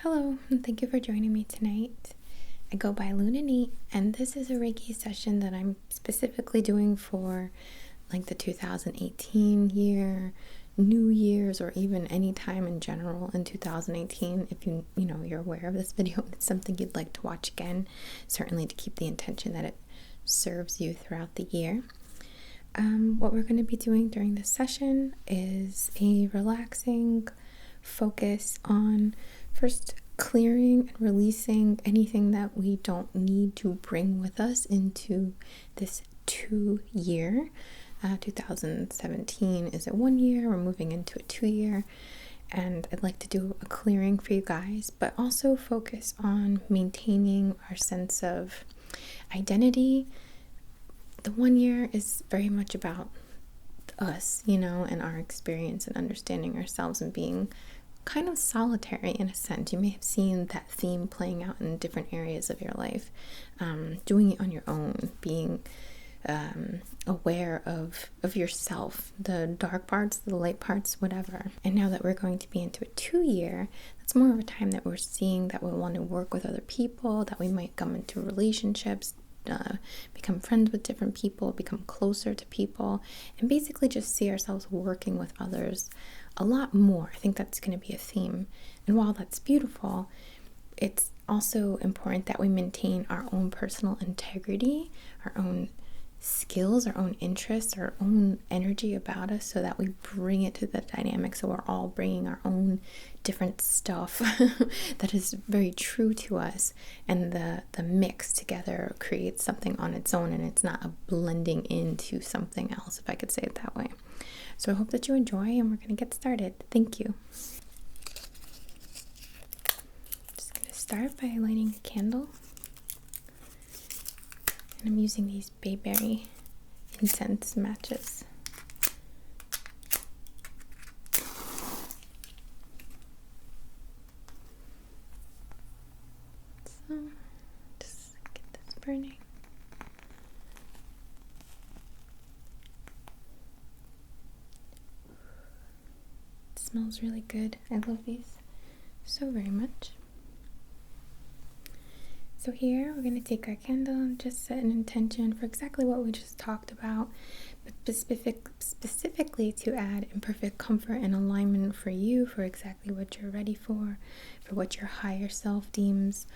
Hello, and thank you for joining me tonight. I go by Lune, and this is a Reiki session that I'm specifically doing for like the 2018 year, New Year's, or even any time in general in 2018. If you're aware of this video, it's something you'd like to watch again, certainly to keep the intention that it serves you throughout the year. What we're going to be doing during this session is a relaxing focus on first clearing and releasing anything that we don't need to bring with us into this 2-year. 2017 is a 1 year, we're moving into a 2-year, and I'd like to do a clearing for you guys, but also focus on maintaining our sense of identity. The 1 year is very much about us, and our experience and understanding ourselves and being kind of solitary in a sense. You may have seen that theme playing out in different areas of your life, doing it on your own, being aware of yourself, the dark parts, the light parts, whatever. And now that we're going to be into a 2-year, that's more of a time that we're seeing that we want to work with other people, that we might come into relationships, become friends with different people, become closer to people, and basically just see ourselves working with others a lot more. I think that's going to be a theme. And while that's beautiful, it's also important that we maintain our own personal integrity, our own skills, our own interests, our own energy about us, so that we bring it to the dynamic, so we're all bringing our own different stuff that is very true to us, and the mix together creates something on its own, and it's not a blending into something else, if I could say it that way. So I hope that you enjoy, and we're going to get started. Thank you. Just going to start by lighting a candle. And I'm using these bayberry incense matches. So, just get this burning. It smells really good. I love these so very much. So here we're going to take our candle and just set an intention for exactly what we just talked about, but specifically to add imperfect comfort and alignment for you, for exactly what you're ready for what your higher self deems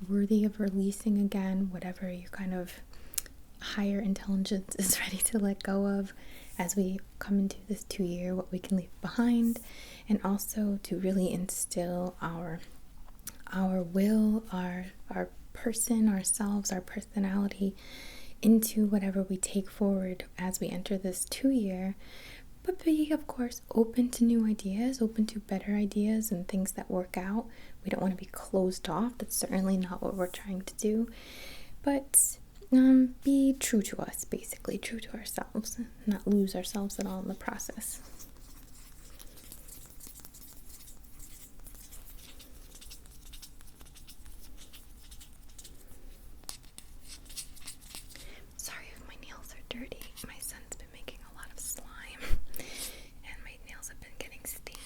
worthy of releasing again, whatever your kind of higher intelligence is ready to let go of as we come into this 2-year, what we can leave behind, and also to really instill our will, our person, ourselves, our personality into whatever we take forward as we enter this 2-year, but be, of course, open to new ideas, open to better ideas and things that work out. We don't want to be closed off. That's certainly not what we're trying to do, but be true to us, basically true to ourselves, not lose ourselves at all in the process. Dirty. My son's been making a lot of slime and my nails have been getting stained,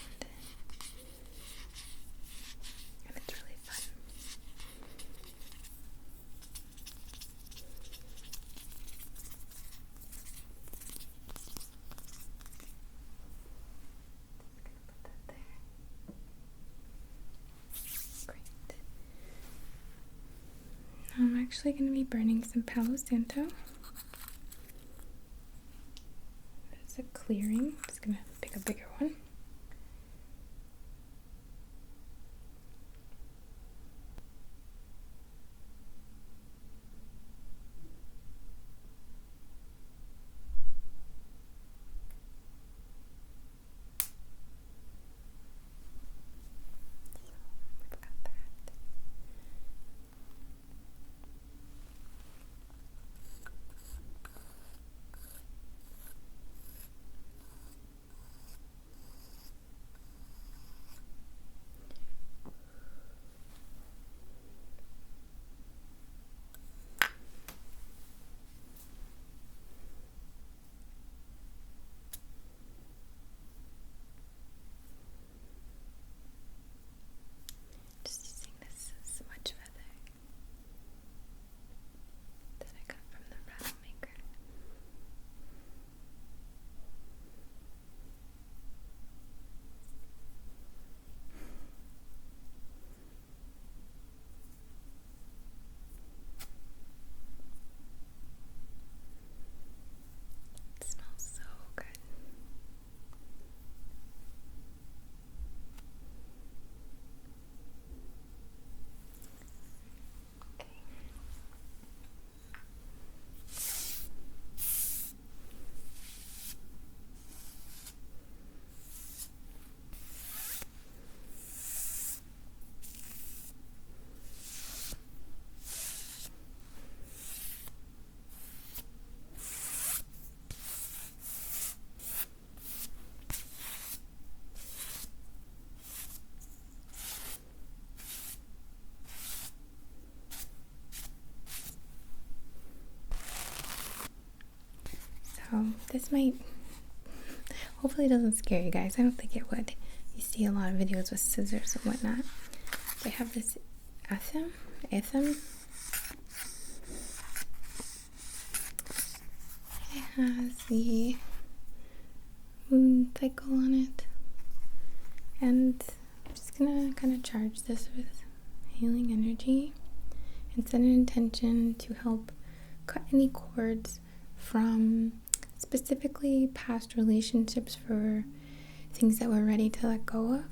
and it's really fun. Just gonna put that there. Great. Now I'm actually going to be burning some Palo Santo. A clearing. I'm just gonna pick a bigger one. So we've got that. So this might, hopefully it doesn't scare you guys. I don't think it would. You see a lot of videos with scissors and whatnot. They have this Atham. It has the moon cycle on it. And I'm just gonna kind of charge this with healing energy and set an intention to help cut any cords from specifically past relationships for things that we're ready to let go of.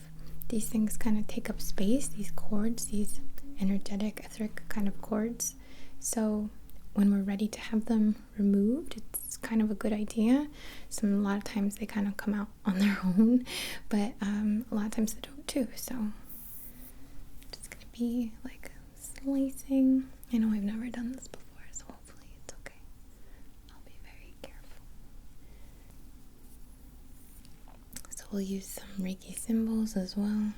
These things kind of take up space, these cords, these energetic, etheric kind of cords. So when we're ready to have them removed, it's kind of a good idea. A lot of times they kind of come out on their own, but a lot of times they don't too. So I'm just gonna be like slicing. I know I've never done this before, so hopefully it's okay. I'll be very careful. So we'll use some Reiki symbols as well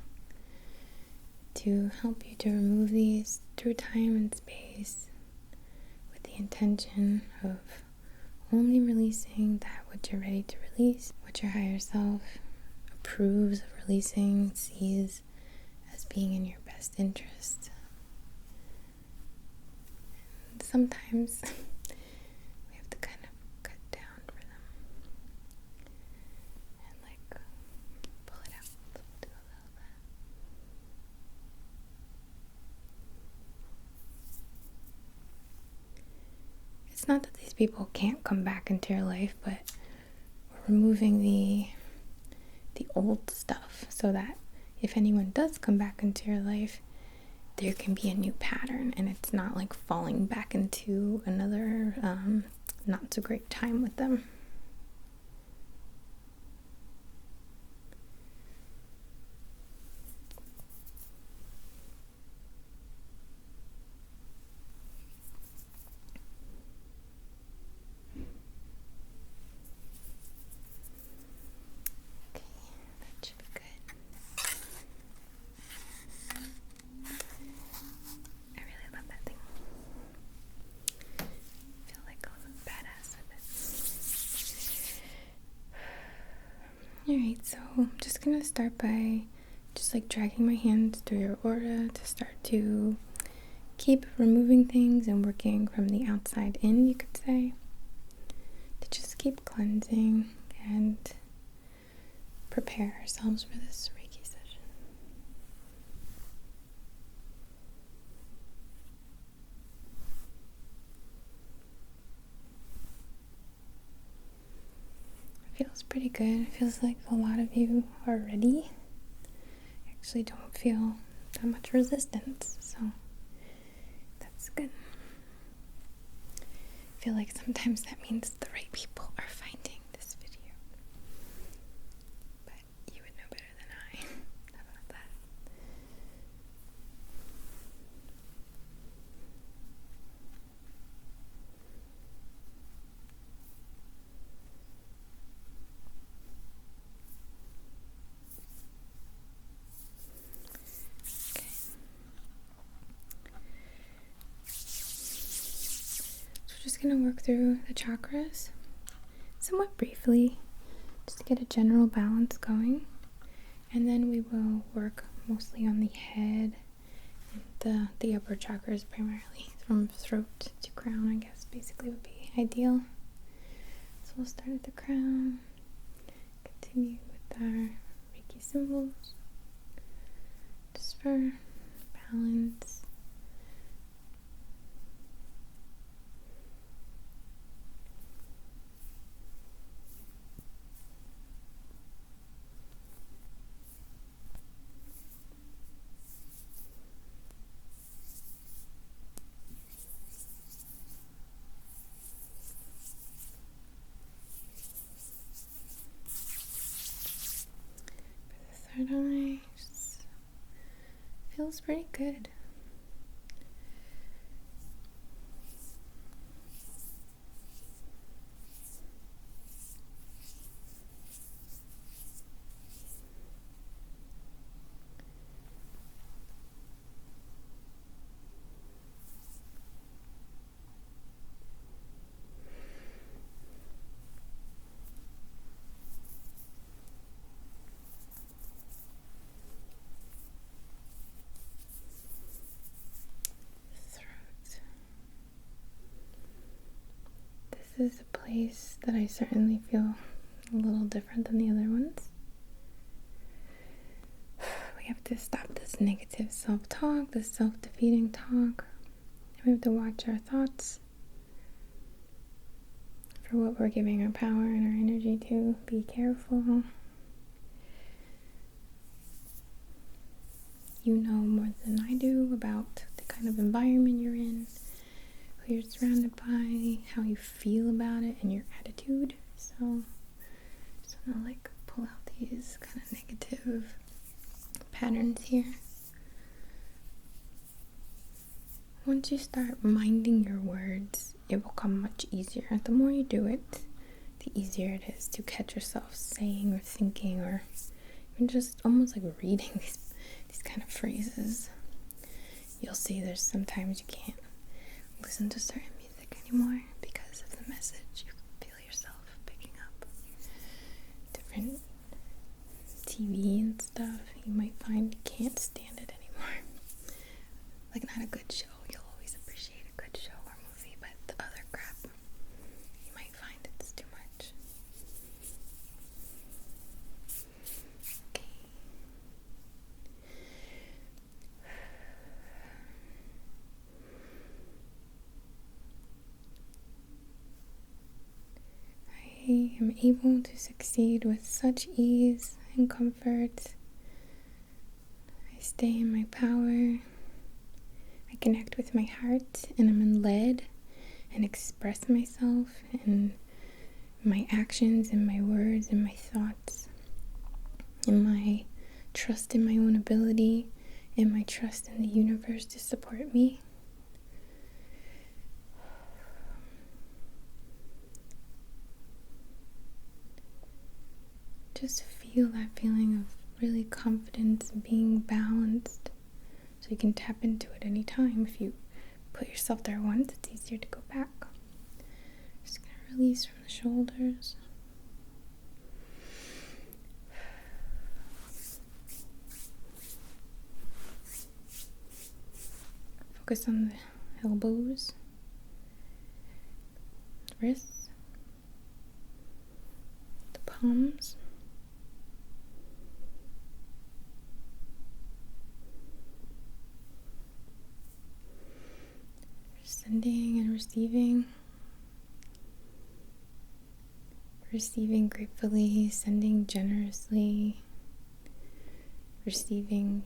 to help you to remove these through time and space with the intention of only releasing that what you're ready to release, what your higher self approves of releasing, sees as being in your best interest. And sometimes we have to kind of cut down for them and like pull it out. So we'll do a little bit. It's not that these people can't come back into your life, but we're removing the old stuff so that if anyone does come back into your life, there can be a new pattern and it's not like falling back into another not so great time with them. Alright, so I'm just gonna start by just like dragging my hands through your aura to start to keep removing things and working from the outside in, you could say. To just keep cleansing and prepare ourselves for this Reiki session. Feels pretty good. It feels like a lot of you are ready. I actually don't feel that much resistance, so that's good. I feel like sometimes that means the right people are finding this video. But you would know better than I about that. Just going to work through the chakras somewhat briefly just to get a general balance going, and then we will work mostly on the head and the upper chakras primarily, from throat to crown, I guess basically would be ideal. So we'll start at the crown, continue with our Reiki symbols just for balance. Third eye feels pretty good. is a place that I certainly feel a little different than the other ones. We have to stop this negative self-talk, this self-defeating talk. We have to watch our thoughts for what we're giving our power and our energy to. Be careful. You know more than I do about the kind of environment you're in, who you're surrounded by, how you feel about it, and your attitude. So just want to pull out these kind of negative patterns here. Once you start minding your words, it will come much easier. The more you do it, the easier it is to catch yourself saying or thinking, or even just almost reading these kind of phrases. You'll see there's sometimes you can't listen to certain music anymore because of the message. You feel yourself picking up different TV and stuff. You might find you can't stand it anymore. Not a good show. You'll always appreciate a good show or movie, but the other crap, you might find it's too much. Okay. I am able to succeed with such ease and comfort. I stay in my power. I connect with my heart, and I'm led and express myself in my actions and my words and my thoughts, and my trust in my own ability, and my trust in the universe to support me. Just feel that feeling of really confidence and being balanced, so you can tap into it anytime. If you put yourself there once, it's easier to go back. Just gonna release from the shoulders. Focus on the elbows, wrists, the palms. Sending and receiving gratefully, sending generously, receiving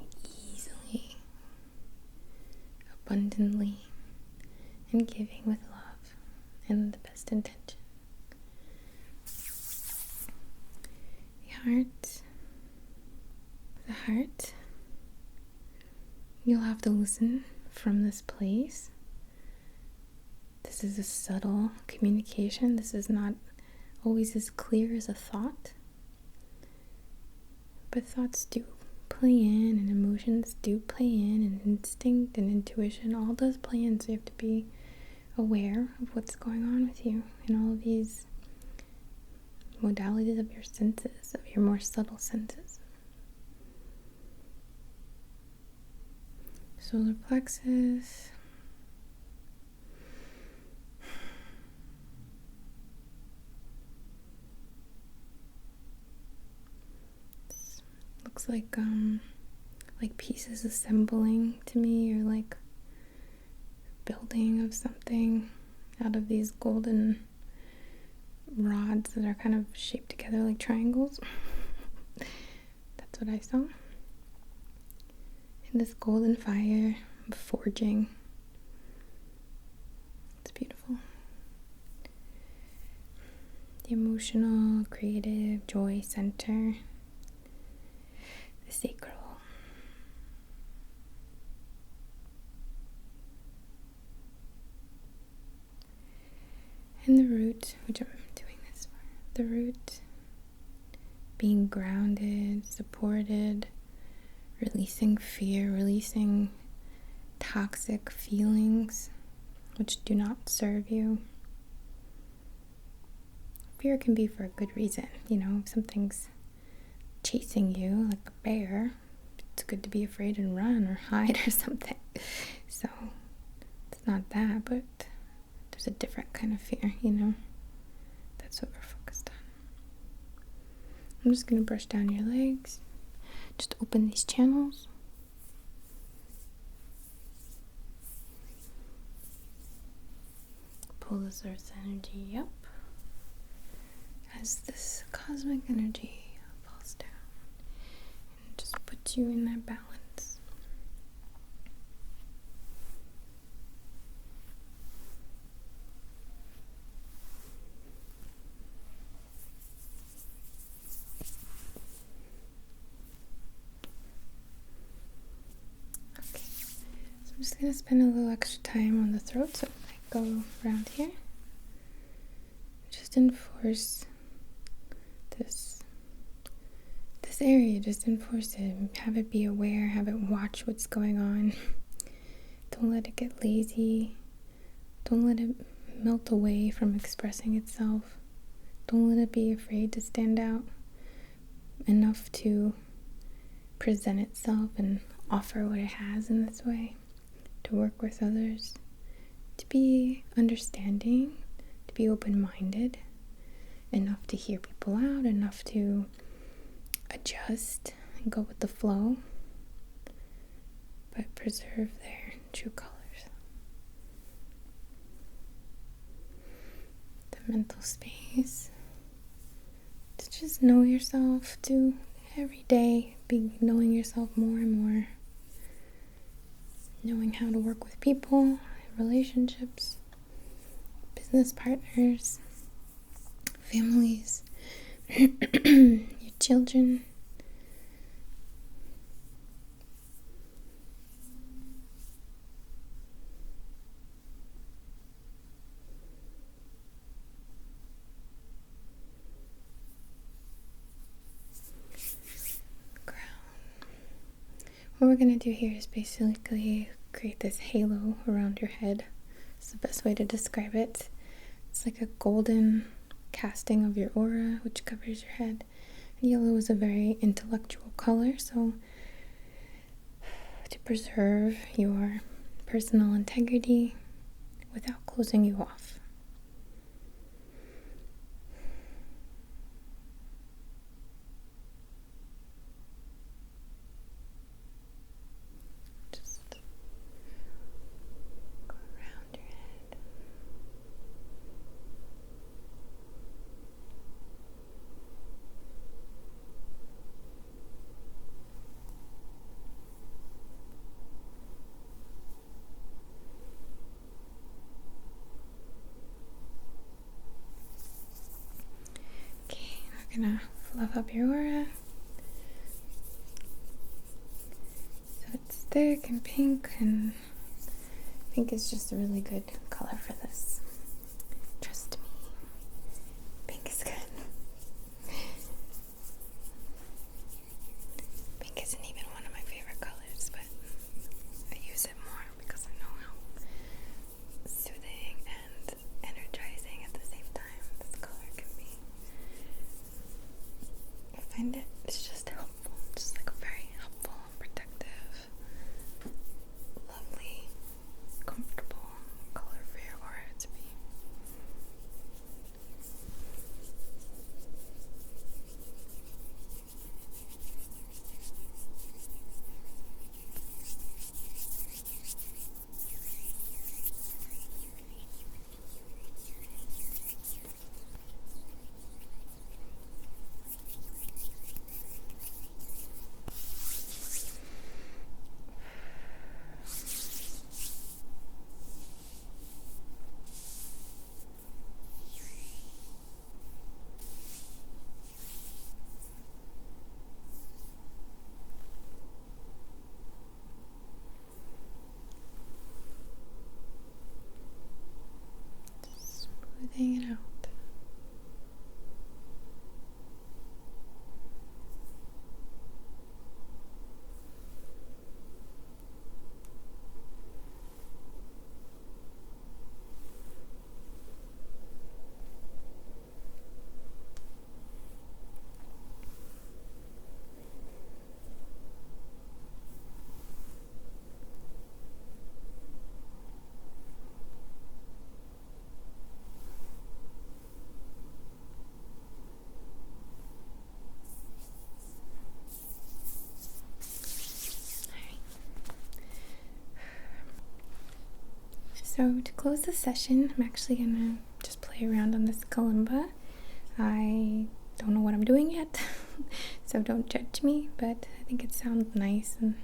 easily, abundantly, and giving with love and the best intention. The heart, you'll have to listen from this place. This is a subtle communication. This is not always as clear as a thought. But thoughts do play in, and emotions do play in, and instinct and intuition all does play in. So you have to be aware of what's going on with you in all of these modalities of your senses, of your more subtle senses. Solar plexus. Looks like pieces assembling to me, or building of something out of these golden rods that are kind of shaped together like triangles. That's what I saw. In this golden fire of forging. It's beautiful. The emotional, creative, joy center. The sacral. And the root, which I'm doing this for. The root being grounded, supported, releasing fear, releasing toxic feelings which do not serve you. Fear can be for a good reason. If something's chasing you like a bear, it's good to be afraid and run or hide or something. So it's not that, but there's a different kind of fear, That's what we're focused on. I'm just going to brush down your legs. Just open these channels. Pull this earth energy up as this cosmic energy falls down and just puts you in that balance. I'm just going to spend a little extra time on the throat, so I go around here. Just enforce this area, just enforce it. Have it be aware, have it watch what's going on. Don't let it get lazy. Don't let it melt away from expressing itself. Don't let it be afraid to stand out enough to present itself and offer what it has in this way. To work with others, to be understanding, to be open-minded, enough to hear people out, enough to adjust and go with the flow, but preserve their true colors. The mental space to just know yourself, to every day be knowing yourself more and more. Knowing how to work with people, relationships, business partners, families, your children. Ground. What we're going to do here is basically create this halo around your head. It's the best way to describe it. It's like a golden casting of your aura, which covers your head. And yellow is a very intellectual color, so to preserve your personal integrity without closing you off. Gonna fluff up your aura so it's thick and pink, and pink is just a really good color for this. Trust me, pink is good. Pink isn't even one of my favorite colors, but I use it more because I know how soothing and energizing at the same time this color can be. I find it's just helpful, just like a very helpful, protective, lovely, comfortable color for your aura to be. Smoothing it out. So to close the session, I'm actually gonna just play around on this kalimba. I don't know what I'm doing yet, so don't judge me, but I think it sounds nice. And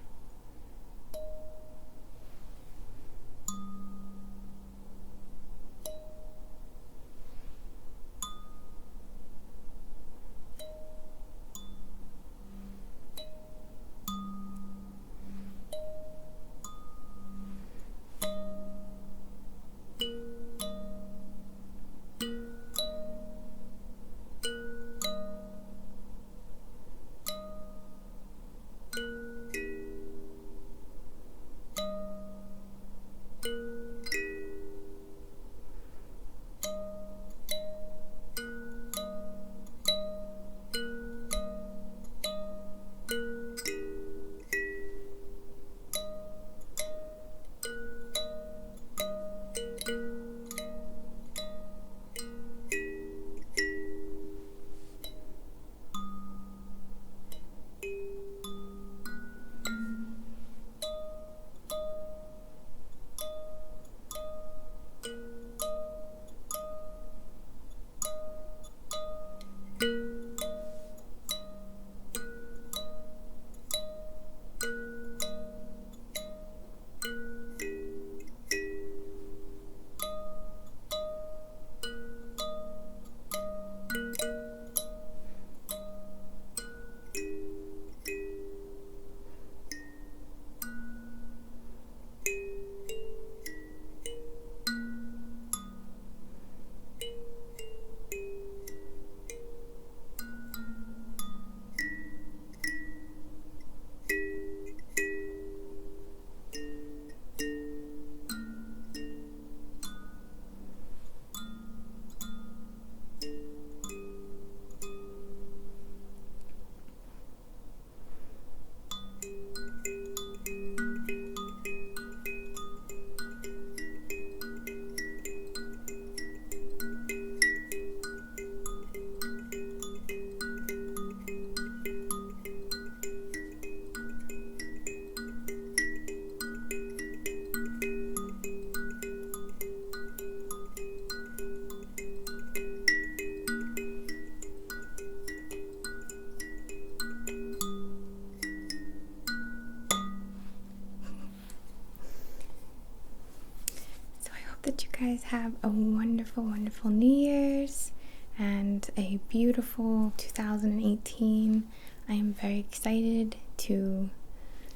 that you guys have a wonderful, wonderful New Year's and a beautiful 2018. I am very excited to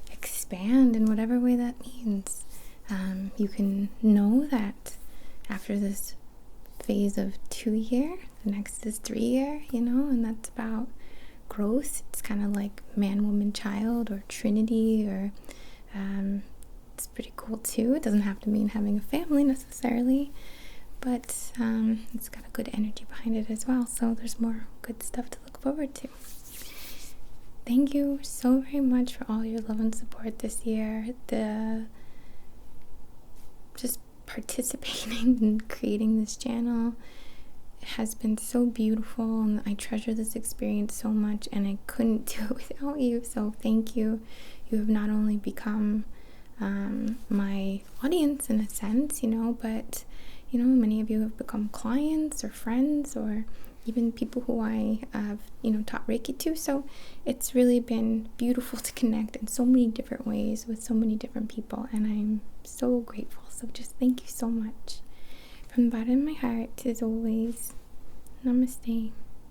expand in whatever way that means. You can know that after this phase of 2 year, the next is 3 year, and that's about growth. It's kind of like man, woman, child, or Trinity, or it's pretty cool too. It doesn't have to mean having a family necessarily, but it's got a good energy behind it as well, so there's more good stuff to look forward to. Thank you so very much for all your love and support this year. Just participating and creating this channel has been so beautiful, and I treasure this experience so much, and I couldn't do it without you, so thank you. You have not only become my audience in a sense, but many of you have become clients or friends, or even people who I have taught Reiki to. So it's really been beautiful to connect in so many different ways with so many different people, and I'm so grateful. So just thank you so much from the bottom of my heart. As always, namaste.